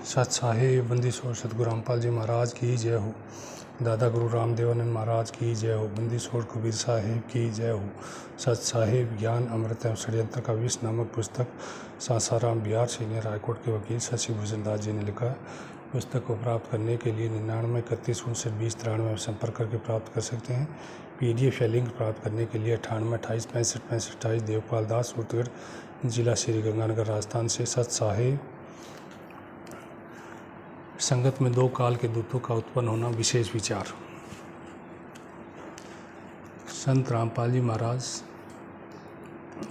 सत साहिब बंदी छोड़ सतगुरु रामपाल जी महाराज की जय हो। दादा गुरु रामदेवानंद महाराज की जय हो। बंदी छोड़ कबीर साहिब की जय हो। सत साहिब ज्ञान अमृत एवं षड्यंत्र का विष नामक पुस्तक सासाराम बिहार सीनियर हाईकोर्ट के वकील शशि भूषण दास जी ने लिखा है। पुस्तक को प्राप्त करने के लिए 99 31 59 20 93 में संपर्क करके प्राप्त कर सकते हैं। PDF या लिंक प्राप्त करने के लिए 98 28 65 65 28 देवपाल दास सूरतगढ़ जिला श्री गंगानगर राजस्थान से। सत साहिब संगत में दो काल के दूतों का उत्पन्न होना विशेष विचार। संत रामपाल जी महाराज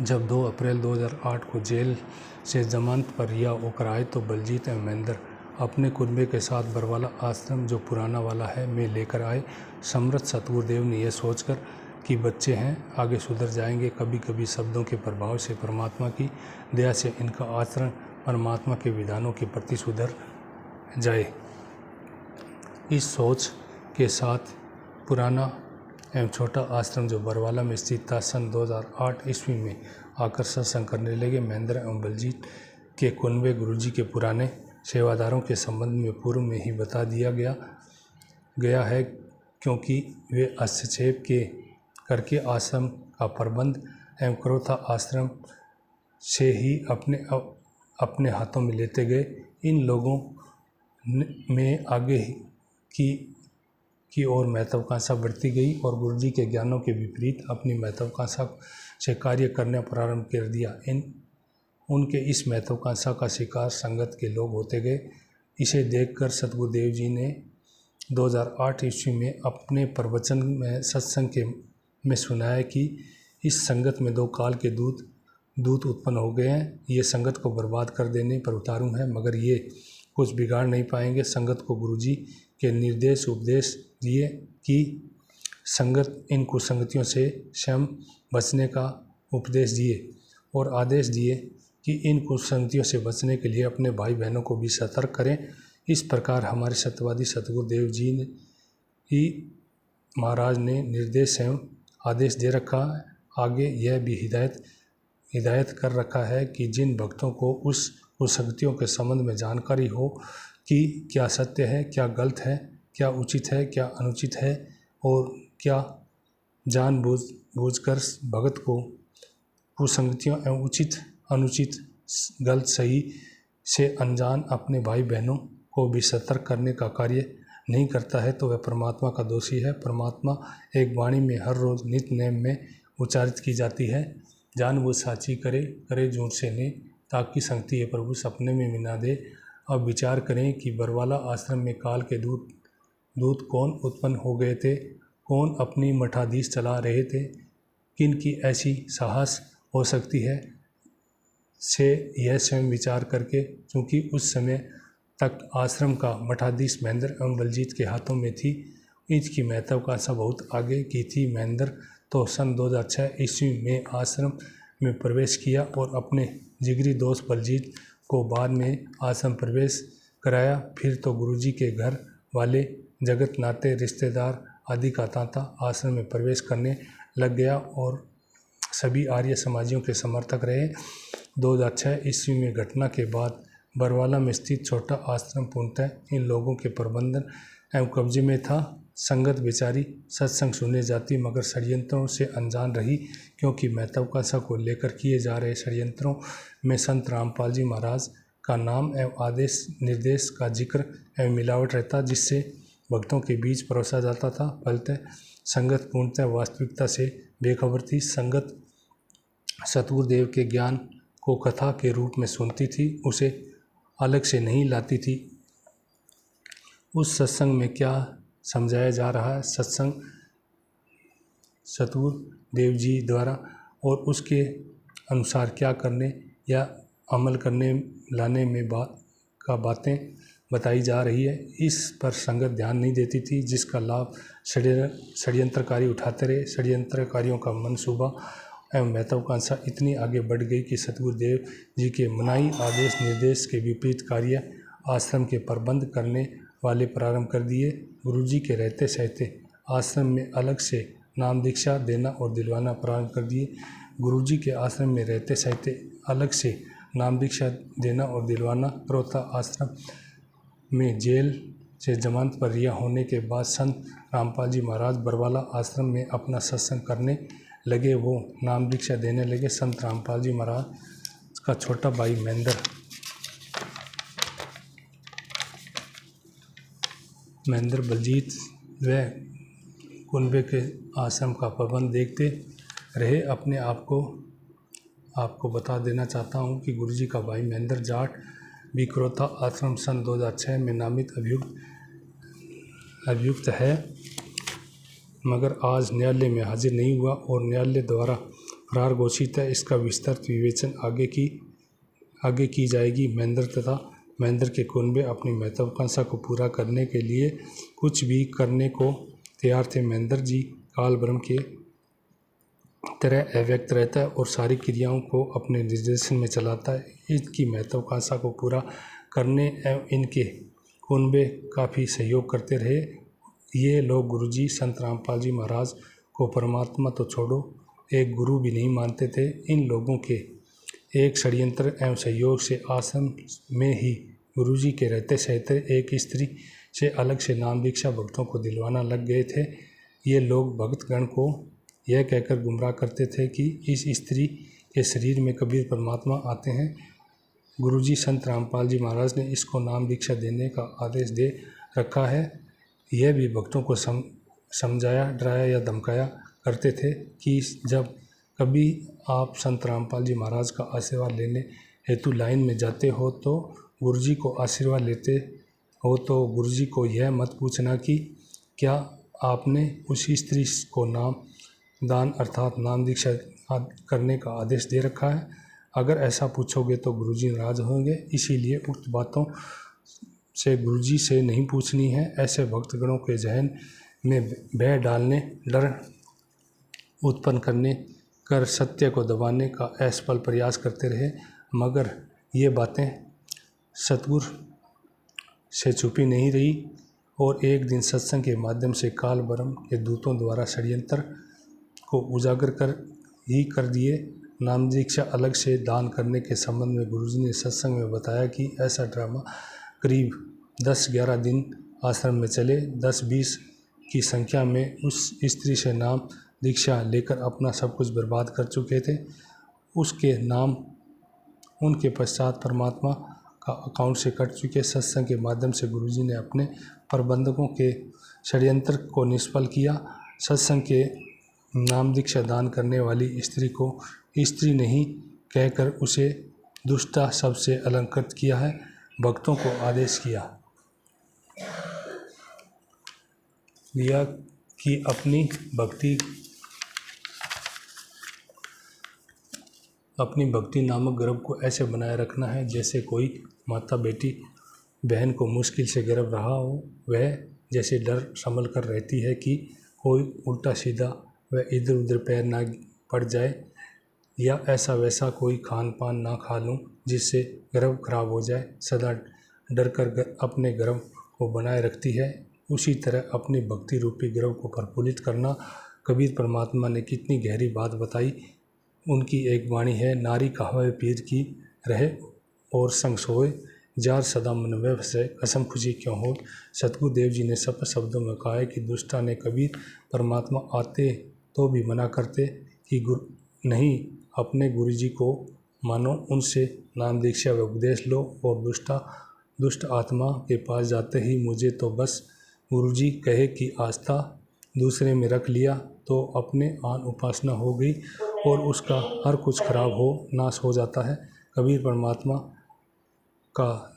जब 2 अप्रैल 2008 को जेल से जमानत पर रिहा होकर आए तो बलजीत एवं महेंद्र अपने कुनबे के साथ बरवाला आश्रम जो पुराना वाला है में लेकर आए। समर्थ सतगुरुदेव ने यह सोचकर कि बच्चे हैं आगे सुधर जाएंगे, कभी कभी शब्दों के प्रभाव से परमात्मा की दया से इनका आचरण परमात्मा के विधानों के प्रति सुधर जाए। इस सोच के साथ पुराना एवं छोटा आश्रम जो बरवाला में स्थित था सन 2008 ईस्वी में आकर सत्संग करने लगे। महेंद्र एवं बलजीत के कुनबे गुरुजी के पुराने सेवादारों के संबंध में पूर्व में ही बता दिया गया है, क्योंकि वे हस्तक्षेप के करके आश्रम का प्रबंध एवं क्रोथा आश्रम से ही अपने हाथों में लेते गए। इन लोगों में आगे की ओर महत्वाकांक्षा बढ़ती गई और गुरुजी के ज्ञानों के विपरीत अपनी महत्वाकांक्षा से कार्य करना प्रारंभ कर दिया। उनके इस महत्वाकांक्षा का शिकार संगत के लोग होते गए। इसे देखकर सतगुरुदेव जी ने 2008 ईस्वी में अपने प्रवचन में सत्संग में सुनाया कि इस संगत में 2 काल के दूत उत्पन्न हो गए हैं। ये संगत को बर्बाद कर देने पर उतारू हैं, मगर ये कुछ बिगाड़ नहीं पाएंगे। संगत को गुरुजी के निर्देश उपदेश दिए कि संगत इन कुसंगतियों से स्वयं बचने का उपदेश दिए और आदेश दिए कि इन कुसंगतियों से बचने के लिए अपने भाई बहनों को भी सतर्क करें। इस प्रकार हमारे सत्यवादी सतगुरुदेव जी ने ही महाराज ने निर्देश एवं आदेश दे रखा है। आगे यह भी हिदायत कर रखा है कि जिन भक्तों को उस कुसंगतियों के संबंध में जानकारी हो कि क्या सत्य है, क्या गलत है, क्या उचित है, क्या अनुचित है और क्या जानबूझकर भगत को कुसंगतियों एवं उचित अनुचित गलत सही से अनजान अपने भाई बहनों को भी सतर्क करने का कार्य नहीं करता है तो वह परमात्मा का दोषी है। परमात्मा एक वाणी में हर रोज नित्य नेम में उच्चारित की जाती है। जानबूझ साची करे झूठ से ने, ताकि संगति ये प्रभु सपने में मिला दे। अब विचार करें कि बरवाला आश्रम में काल के दूत कौन उत्पन्न हो गए थे, कौन अपनी मठाधीश चला रहे थे, किन की ऐसी साहस हो सकती है से यह स्वयं विचार करके, क्योंकि उस समय तक आश्रम का मठाधीश महेंद्र एवं बलजीत के हाथों में थी। इसकी महत्वाकांक्षा बहुत आगे की थी। महेंद्र तो सन 2006 ईस्वी में आश्रम में प्रवेश किया और अपने जिगरी दोस्त बलजीत को बाद में आश्रम प्रवेश कराया। फिर तो गुरुजी के घर वाले जगत नाते रिश्तेदार आदि का तांता आश्रम में प्रवेश करने लग गया और सभी आर्य समाजियों के समर्थक रहे। 2006 ईस्वी में घटना के बाद बरवाला में स्थित छोटा आश्रम पूर्णतः इन लोगों के प्रबंधन एवं कब्जे में था। संगत बेचारी सत्संग सुनने जाती मगर षड्यंत्रों से अनजान रही, क्योंकि महत्वाकांक्षा को लेकर किए जा रहे षड्यंत्रों में संत रामपाल जी महाराज का नाम एवं आदेश निर्देश का जिक्र एवं मिलावट रहता, जिससे भक्तों के बीच परोसा जाता था। फलतः संगत पूर्णतः वास्तविकता से बेखबर थी। संगत सतगुरुदेव के ज्ञान को कथा के रूप में सुनती थी, उसे अलग से नहीं लाती थी। उस सत्संग में क्या समझाया जा रहा है, सत्संग सतगुरुदेव जी द्वारा और उसके अनुसार क्या करने या अमल करने लाने में बातें बताई जा रही है, इस पर संगत ध्यान नहीं देती थी, जिसका लाभ षड्यंत्रकारी उठाते रहे। षड्यंत्रकारियों का मनसूबा एवं महत्वाकांक्षा इतनी आगे बढ़ गई कि सतगुरुदेव जी के मनाही आदेश निर्देश के विपरीत कार्य आश्रम के प्रबंध करने वाले प्रारंभ कर दिए। गुरुजी के रहते सहते आश्रम में अलग से नाम दीक्षा देना और दिलवाना प्रारंभ कर दिए। गुरुजी के आश्रम में रहते सहते अलग से नाम दीक्षा देना और दिलवाना क्रोथा आश्रम में जेल से जमानत पर रिहा होने के बाद संत रामपाल जी महाराज बरवाला आश्रम में अपना सत्संग करने लगे। वो नाम दीक्षा देने लगे। संत रामपाल जी महाराज का छोटा भाई महेंद्र बलजीत व कुनबे के आश्रम का प्रबंध देखते रहे। अपने आपको बता देना चाहता हूँ कि गुरुजी का भाई महेंद्र जाट बिक्रोथा आश्रम सन 2006 में नामित अभियुक्त है, मगर आज न्यायालय में हाजिर नहीं हुआ और न्यायालय द्वारा फरार घोषित है। इसका विस्तृत विवेचन आगे की जाएगी। महेंद्र के कुनबे अपनी महत्वाकांक्षा को पूरा करने के लिए कुछ भी करने को तैयार थे। महेंद्र जी काल ब्रह्म के तरह अव्यक्त रहता है और सारी क्रियाओं को अपने निर्देशन में चलाता है। इनकी महत्वाकांक्षा को पूरा करने एवं इनके कुनबे काफ़ी सहयोग करते रहे। ये लोग गुरुजी संत रामपाल जी महाराज को परमात्मा तो छोड़ो एक गुरु भी नहीं मानते थे। इन लोगों के एक षड्यंत्र एवं सहयोग से आश्रम में ही गुरुजी के रहते सहते एक स्त्री से अलग से नाम दीक्षा भक्तों को दिलवाना लग गए थे। ये लोग भक्तगण को यह कहकर गुमराह करते थे कि इस स्त्री के शरीर में कबीर परमात्मा आते हैं। गुरुजी संत रामपाल जी महाराज ने इसको नाम दीक्षा देने का आदेश दे रखा है। यह भी भक्तों को समझाया, डराया या धमकाया करते थे कि जब कभी आप संत रामपाल जी महाराज का आशीर्वाद लेने हेतु लाइन में जाते हो तो गुरुजी को आशीर्वाद लेते हो तो गुरुजी को यह मत पूछना कि क्या आपने उसी स्त्री को नाम दान अर्थात नाम दीक्षा करने का आदेश दे रखा है। अगर ऐसा पूछोगे तो गुरुजी नाराज होंगे, इसीलिए उक्त बातों से गुरुजी से नहीं पूछनी है। ऐसे भक्तगणों के जहन में भय डालने, डर उत्पन्न करने कर सत्य को दबाने का असफल प्रयास करते रहे, मगर ये बातें सतगुरु से छुपी नहीं रही और एक दिन सत्संग के माध्यम से काल ब्रह्म के दूतों द्वारा षड्यंत्र को उजागर कर दिए। नाम दीक्षा अलग से दान करने के संबंध में गुरुजी ने सत्संग में बताया कि ऐसा ड्रामा करीब 10-11 दिन आश्रम में चले। 10-20 की संख्या में उस स्त्री से नाम दीक्षा लेकर अपना सब कुछ बर्बाद कर चुके थे। उसके नाम उनके पश्चात परमात्मा का अकाउंट से कट चुके। सत्संग के माध्यम से गुरुजी ने अपने प्रबंधकों के षड्यंत्र को निष्फल किया। सत्संग के नाम दीक्षा दान करने वाली स्त्री को स्त्री नहीं कहकर उसे दुष्टा शब्द से अलंकृत किया है। भक्तों को आदेश किया कि अपनी भक्ति नामक गर्भ को ऐसे बनाए रखना है जैसे कोई माता बेटी बहन को मुश्किल से गर्भ रहा हो। वह जैसे डर संभल कर रहती है कि कोई उल्टा सीधा व इधर उधर पैर ना पड़ जाए या ऐसा वैसा कोई खान पान ना खा लूँ जिससे गर्भ खराब हो जाए। सदा डर कर अपने गर्भ को बनाए रखती है। उसी तरह अपनी भक्ति रूपी गर्भ को प्रफुल्लित करना। कबीर परमात्मा ने कितनी गहरी बात बताई। उनकी एक वाणी है, नारी कहावे पीर की रहे और संग सोए, जार सदा मन में बसे, कसम खुशी क्यों हो। सतगुरु देव जी ने सप्त शब्दों में कहा है कि दुष्टा ने कबीर परमात्मा आते तो भी मना करते कि नहीं, अपने गुरुजी को मानो, उनसे नाम दीक्षा व उपदेश लो और दुष्ट आत्मा के पास जाते ही मुझे तो बस गुरुजी कहे कि आस्था दूसरे में रख लिया तो अपने आन उपासना हो गई और उसका हर कुछ खराब हो नाश हो जाता है। कबीर परमात्मा का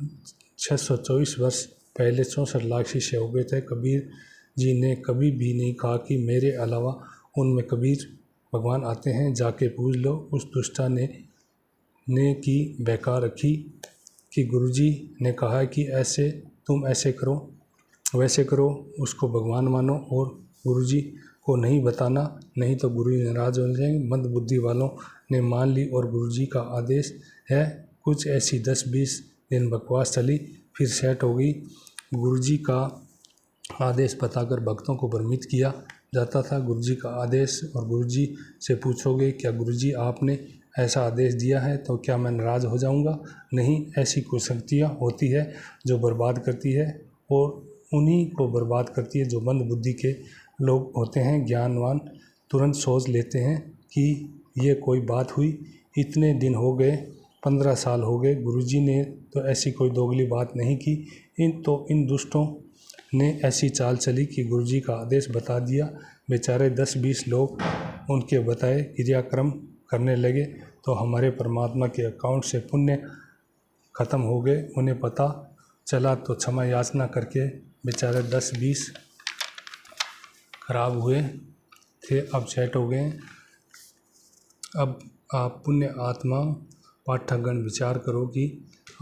624 वर्ष पहले 64 लाख शिष्य हो गए थे। कबीर जी ने कभी भी नहीं कहा कि मेरे अलावा उनमें कबीर भगवान आते हैं, जाके पूछ लो। उस दुष्टा ने की बहका रखी कि गुरुजी ने कहा कि तुम ऐसे करो वैसे करो, उसको भगवान मानो और गुरुजी को नहीं बताना, नहीं तो गुरु नाराज हो जाएंगे। मंद बुद्धि वालों ने मान ली और गुरुजी का आदेश है। कुछ ऐसी 10-20 दिन बकवास चली, फिर सेट हो गई। गुरुजी का आदेश बताकर भक्तों को भ्रमित किया जाता था। गुरुजी का आदेश और गुरुजी से पूछोगे क्या गुरुजी आपने ऐसा आदेश दिया है तो क्या मैं नाराज़ हो जाऊंगा? नहीं, ऐसी कुछ शक्तियाँ होती है जो बर्बाद करती है और उन्हीं को बर्बाद करती है जो मंद बुद्धि के लोग होते हैं। ज्ञानवान तुरंत सोच लेते हैं कि ये कोई बात हुई, इतने दिन हो गए, 15 साल हो गए, गुरुजी ने तो ऐसी कोई दोगली बात नहीं की। इन दुष्टों ने ऐसी चाल चली कि गुरुजी का आदेश बता दिया। बेचारे 10-20 लोग उनके बताए क्रियाक्रम करने लगे तो हमारे परमात्मा के अकाउंट से पुण्य खत्म हो गए। उन्हें पता चला तो क्षमा याचना करके बेचारे 10-20 खराब हुए थे, अब सेट हो गए। अब आप पुण्य आत्मा पाठकगण विचार करो कि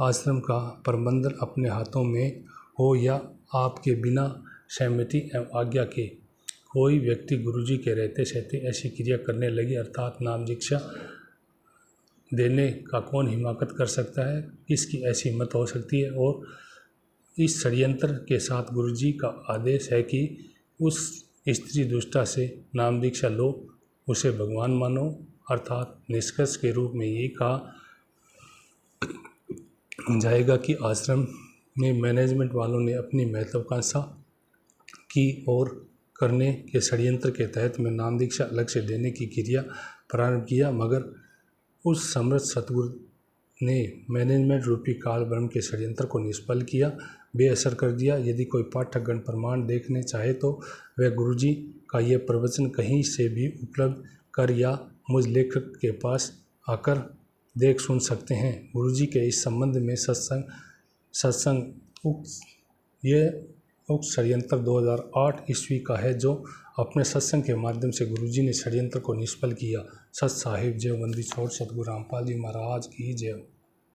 आश्रम का प्रबंधन अपने हाथों में हो या आपके बिना सहमति एवं आज्ञा के कोई व्यक्ति गुरुजी के रहते सहते ऐसी क्रिया करने लगे, अर्थात नाम दीक्षा देने का कौन हिमाकत कर सकता है? किसकी ऐसी हिम्मत हो सकती है? और इस षड्यंत्र के साथ गुरुजी का आदेश है कि उस स्त्री दुष्टा से नाम दीक्षा लो, उसे भगवान मानो, अर्थात निष्कर्ष के रूप में ये कहा जाएगा कि आश्रम में मैनेजमेंट वालों ने अपनी महत्वाकांक्षा की और करने के षड्यंत्र के तहत में नाम दीक्षा अलग से देने की क्रिया प्रारंभ किया, मगर उस समर्थ सतगुरु ने मैनेजमेंट रूपी काल ब्रह्म के षड्यंत्र को निष्फल किया, बेअसर कर दिया। यदि कोई पाठकगण प्रमाण देखने चाहे तो वह गुरुजी का ये प्रवचन कहीं से भी उपलब्ध कर या मुझ लेखक के पास आकर देख सुन सकते हैं। गुरुजी के इस संबंध में सत्संग उक्त षड्यंत्र 2008 ईस्वी का है, जो अपने सत्संग के माध्यम से गुरुजी ने षड्यंत्र को निष्फल किया। सत साहिब जय। वंदी छोड़ सतगुरु रामपाल जी महाराज की जय।